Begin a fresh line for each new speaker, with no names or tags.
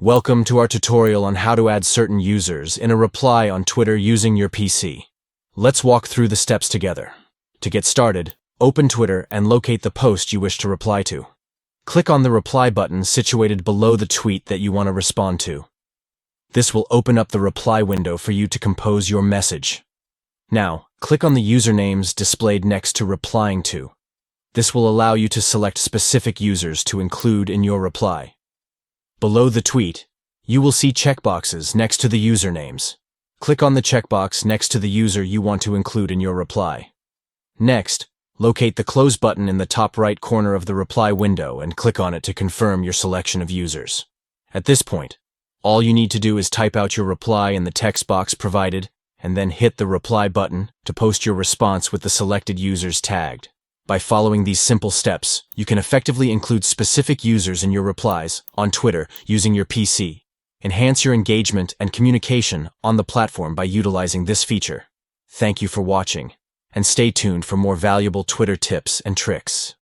Welcome to our tutorial on how to add certain users in a reply on Twitter using your PC. Let's walk through the steps together. To get started, open Twitter and locate the post you wish to reply to. Click on the reply button situated below the tweet that you want to respond to. This will open up the reply window for you to compose your message. Now, click on the usernames displayed next to replying to. This will allow you to select specific users to include in your reply. Below the tweet, you will see checkboxes next to the usernames. Click on the checkbox next to the user you want to include in your reply. Next, locate the close button in the top right corner of the reply window and click on it to confirm your selection of users. At this point, all you need to do is type out your reply in the text box provided and then hit the reply button to post your response with the selected users tagged. By following these simple steps, you can effectively include specific users in your replies on Twitter using your PC. Enhance your engagement and communication on the platform by utilizing this feature. Thank you for watching, and stay tuned for more valuable Twitter tips and tricks.